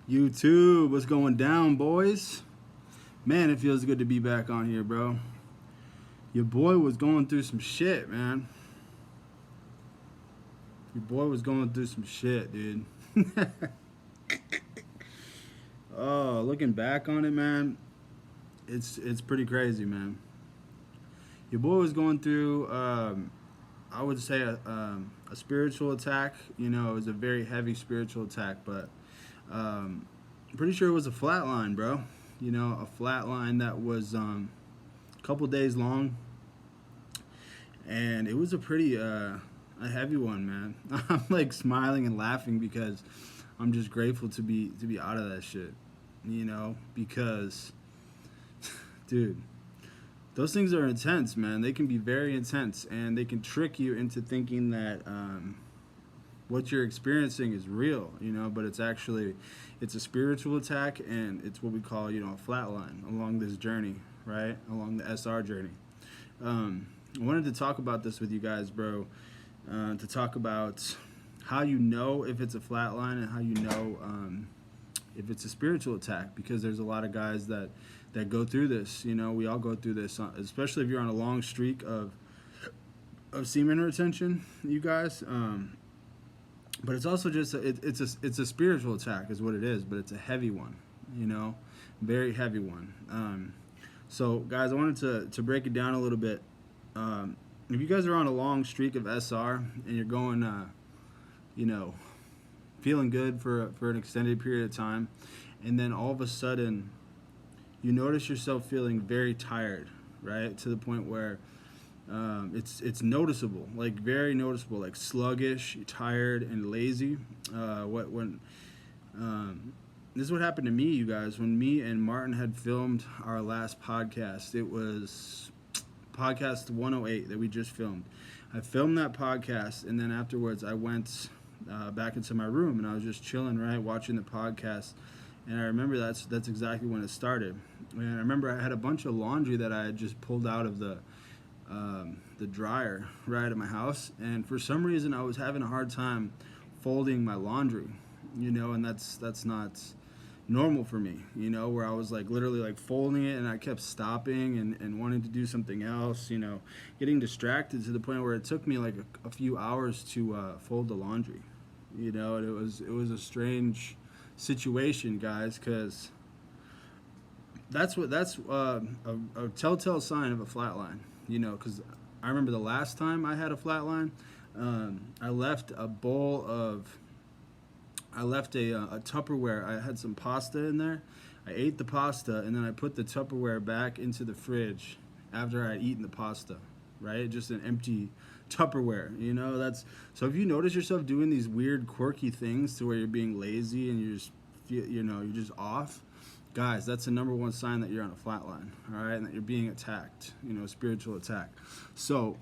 YouTube, what's going down, boys? Man, it feels good to be back on here, bro. Your boy was going through some shit, man. Your boy was going through some shit, dude. Oh, looking back on it, man, it's pretty crazy, man. Your boy was going through, I would say, a spiritual attack. You know, it was a very heavy spiritual attack, but I'm pretty sure it was a flatline, bro. You know, a flatline that was a couple days long, and it was a pretty a heavy one, man. I'm like smiling and laughing because I'm just grateful to be out of that shit. You know, because dude, those things are intense, man. They can be very intense, and they can trick you into thinking that what you're experiencing is real, you know, but it's a spiritual attack, and it's what we call, you know, a flat line along this journey, right? Along the SR journey. I wanted to talk about this with you guys, bro, to talk about how you know if it's a flat line and how you know if it's a spiritual attack, because there's a lot of guys that go through this. You know, we all go through this, especially if you're on a long streak of semen retention, you guys. But it's also just it's a spiritual attack is what it is, but it's a heavy one, you know, very heavy one. So guys, I wanted to break it down a little bit. If you guys are on a long streak of SR and you're going, you know, feeling good for an extended period of time, and then all of a sudden you notice yourself feeling very tired, right, to the point where it's noticeable, like very noticeable, like sluggish, tired, and lazy. This is what happened to me, you guys. When me and Martin had filmed our last podcast, it was podcast 108 that we just filmed. I filmed that podcast, and then afterwards I went back into my room, and I was just chilling, right, watching the podcast. And I remember that's exactly when it started. And I remember I had a bunch of laundry that I had just pulled out of the dryer right at my house, and for some reason I was having a hard time folding my laundry, you know, and that's not normal for me, you know, where I was like literally like folding it and I kept stopping and wanting to do something else, you know, getting distracted to the point where it took me like a few hours to fold the laundry, you know. And it was a strange situation, guys, because that's a telltale sign of a flatline. You know, because I remember the last time I had a flatline, I left a Tupperware. I had some pasta in there. I ate the pasta, and then I put the Tupperware back into the fridge after I had eaten the pasta, right? Just an empty Tupperware, you know. So if you notice yourself doing these weird, quirky things to where you're being lazy and you're just off, guys, that's the number one sign that you're on a flat line, all right, and that you're being attacked, you know, spiritual attack. So,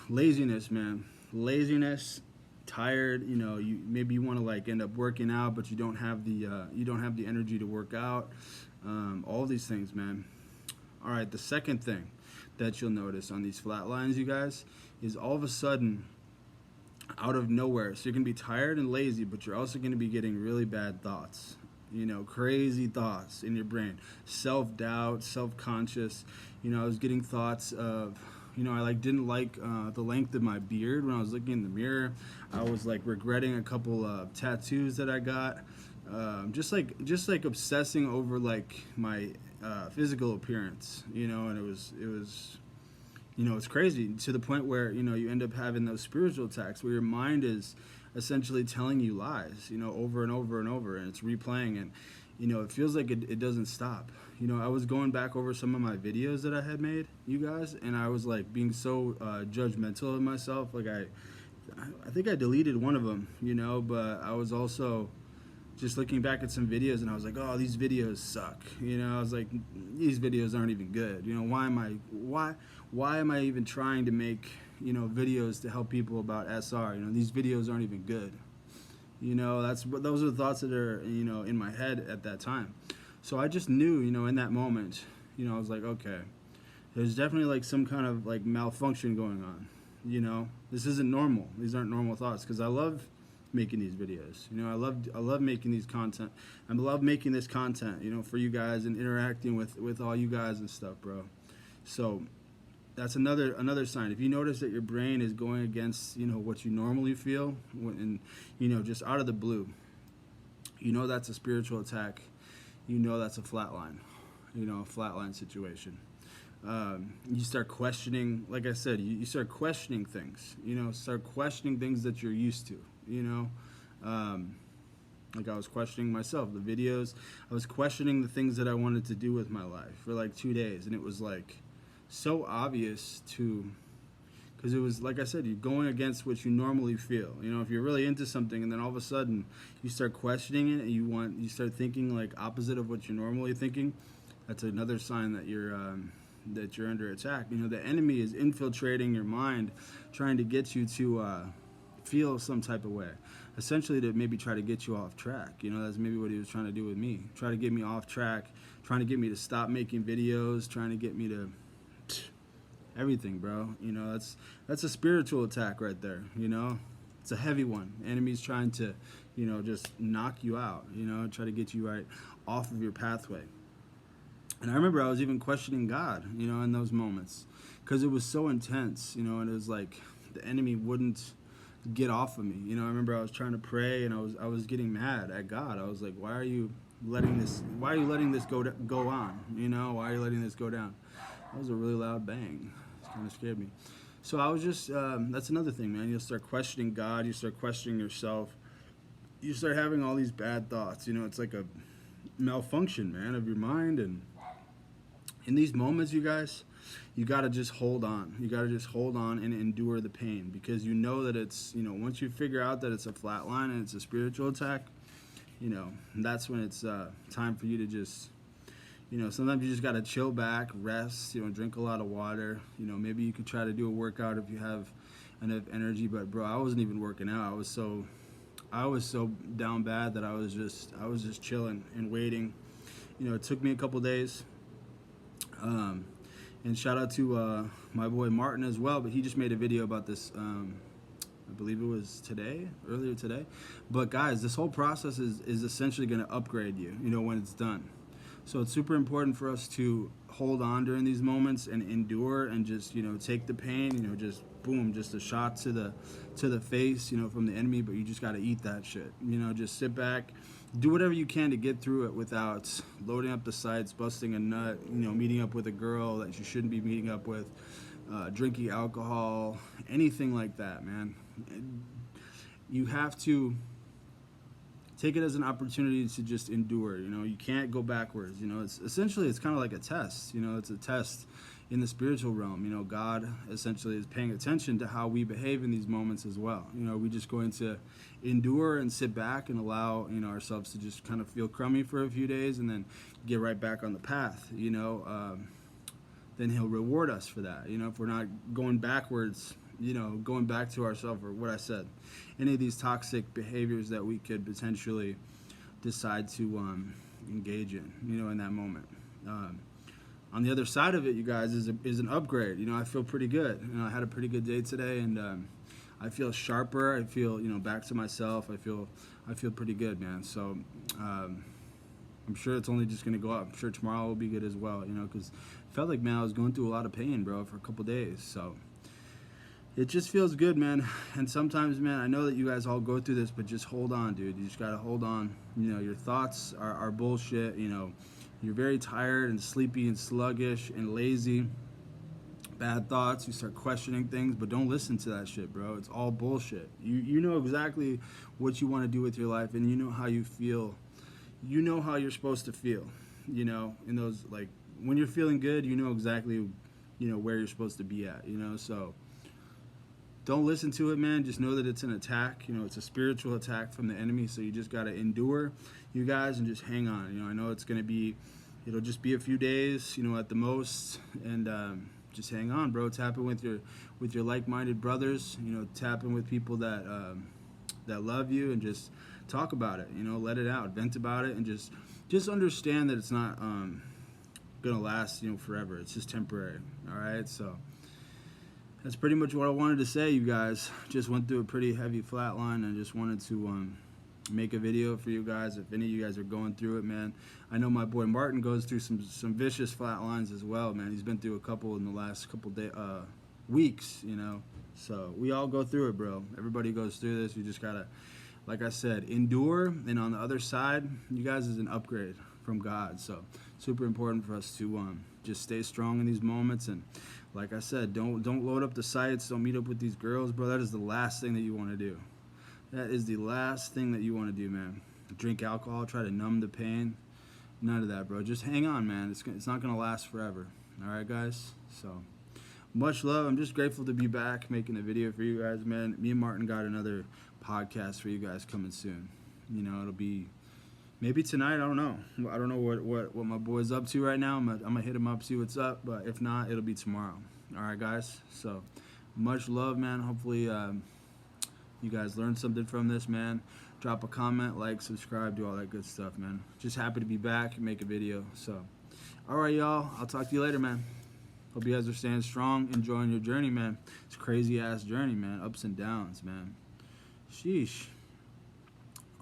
laziness, man, tired. You know, maybe you want to like end up working out, but you don't have the energy to work out. All these things, man. All right, the second thing that you'll notice on these flat lines, you guys, is all of a sudden, out of nowhere, so you're going to be tired and lazy, but you're also going to be getting really bad thoughts, you know, crazy thoughts in your brain, self-doubt, self-conscious. You know, I was getting thoughts of, you know, I didn't like the length of my beard when I was looking in the mirror. I was like regretting a couple of tattoos that I got, just like obsessing over like my physical appearance, you know. And it was you know, it's crazy to the point where, you know, you end up having those spiritual attacks where your mind is essentially telling you lies, you know, over and over and over, and it's replaying, and, you know, it feels like it doesn't stop. You know, I was going back over some of my videos that I had made, you guys, and I was like being so judgmental of myself. Like I think I deleted one of them, you know, but I was also just looking back at some videos, and I was like, oh, these videos suck. You know, I was like, these videos aren't even good. You know, why am I even trying to make, you know, videos to help people about SR? You know, these videos aren't even good. You know, those are the thoughts that are, you know, in my head at that time. So I just knew, you know, in that moment, you know, I was like, okay, there's definitely like some kind of like malfunction going on. You know, this isn't normal. These aren't normal thoughts, because I love making these videos. You know, I love making these content. I love making this content, you know, for you guys and interacting with all you guys and stuff, bro. So that's another sign. If you notice that your brain is going against, you know, what you normally feel, and you know, just out of the blue, you know that's a spiritual attack. You know that's a flatline, you know, a flatline situation. You start questioning, like I said, you start questioning things, you know, start questioning things that you're used to, you know. Like I was questioning myself, the videos. I was questioning the things that I wanted to do with my life for like 2 days, and it was like so obvious to, because it was, like I said, you're going against what you normally feel. You know, if you're really into something and then all of a sudden you start questioning it and you start thinking like opposite of what you're normally thinking, that's another sign that you're under attack. You know, the enemy is infiltrating your mind, trying to get you to feel some type of way, essentially to maybe try to get you off track. You know, that's maybe what he was trying to do with me, try to get me off track, trying to get me to stop making videos, trying to get me to everything, bro. You know, that's a spiritual attack right there. You know, it's a heavy one. Enemy's trying to, you know, just knock you out, you know, try to get you right off of your pathway. And I remember I was even questioning God, you know, in those moments, because it was so intense, you know, and it was like the enemy wouldn't get off of me. You know, I remember I was trying to pray and I was getting mad at God. I was like, why are you letting this go on? You know, why are you letting this go down? That was a really loud bang. It kind of scared me. So I was just, that's another thing, man. You'll start questioning God. You start questioning yourself. You start having all these bad thoughts. You know, it's like a malfunction, man, of your mind. And in these moments, you guys, you got to just hold on. You got to just hold on and endure the pain, because you know that it's, you know, once you figure out that it's a flat line and it's a spiritual attack, you know, that's when it's time for you to just, you know, sometimes you just got to chill back, rest, you know, drink a lot of water. You know, maybe you could try to do a workout if you have enough energy. But, bro, I wasn't even working out. I was so down bad that I was just chilling and waiting. You know, it took me a couple days. And shout out to my boy Martin as well, but he just made a video about this, I believe it was earlier today. But guys, this whole process is essentially going to upgrade you, you know, when it's done. So it's super important for us to hold on during these moments and endure and just, you know, take the pain, you know, just boom, just a shot to the face, you know, from the enemy, but you just got to eat that shit. You know, just sit back, do whatever you can to get through it without loading up the sights, busting a nut, you know, meeting up with a girl that you shouldn't be meeting up with, drinking alcohol, anything like that, man. You have to take it as an opportunity to just endure. You know, you can't go backwards. You know, it's kind of like a test. You know, it's a test in the spiritual realm. You know, God essentially is paying attention to how we behave in these moments as well. You know, we're just going to endure and sit back and allow, you know, ourselves to just kind of feel crummy for a few days and then get right back on the path. You know, then He'll reward us for that. You know, if we're not going backwards, you know, going back to ourselves, or what I said, any of these toxic behaviors that we could potentially decide to engage in, you know, in that moment. On the other side of it, you guys, is an upgrade. You know, I feel pretty good. You know, I had a pretty good day today, and I feel sharper. I feel, you know, back to myself. I feel pretty good, man. So I'm sure it's only just gonna go up. I'm sure tomorrow will be good as well. You know, because I felt like, man, I was going through a lot of pain, bro, for a couple days. So it just feels good, man. And sometimes, man, I know that you guys all go through this, but just hold on, dude. You just gotta hold on. You know, your thoughts are bullshit. You know, you're very tired and sleepy and sluggish and lazy. Bad thoughts. You start questioning things, but don't listen to that shit, bro. It's all bullshit. You know exactly what you want to do with your life, and you know how you feel. You know how you're supposed to feel. You know, in those, like, when you're feeling good, you know exactly, you know, where you're supposed to be at. You know, so don't listen to it, man. Just know that it's an attack. You know, it's a spiritual attack from the enemy. So you just got to endure, you guys, and just hang on. You know, I know it'll just be a few days, you know, at the most. And just hang on, bro. Tap in with your like-minded brothers. You know, tap in with people that love you, and just talk about it. You know, let it out, vent about it, and just understand that it's not gonna last, you know, forever. It's just temporary. All right, so that's pretty much what I wanted to say, you guys. Just went through a pretty heavy flatline and just wanted to make a video for you guys. If any of you guys are going through it, man, I know my boy Martin goes through some vicious flatlines as well, man. He's been through a couple in the last couple weeks, you know. So we all go through it, bro. Everybody goes through this. You just gotta, like I said, endure. And on the other side, you guys is an upgrade from God. So super important for us to just stay strong in these moments. And like I said, don't load up the sites. Don't meet up with these girls, bro. That is the last thing that you want to do. That is the last thing that you want to do, man. Drink alcohol, try to numb the pain. None of that, bro. Just hang on, man. It's not going to last forever. All right, guys? So, much love. I'm just grateful to be back making a video for you guys, man. Me and Martin got another podcast for you guys coming soon. You know, it'll be maybe tonight. I don't know. I don't know what my boy's up to right now. I'm gonna hit him up, see what's up. But if not, it'll be tomorrow. All right, guys? So, much love, man. Hopefully, you guys learned something from this, man. Drop a comment, like, subscribe, do all that good stuff, man. Just happy to be back and make a video. So, all right, y'all. I'll talk to you later, man. Hope you guys are staying strong, enjoying your journey, man. It's a crazy-ass journey, man. Ups and downs, man. Sheesh.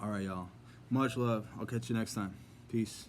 All right, y'all. Much love. I'll catch you next time. Peace.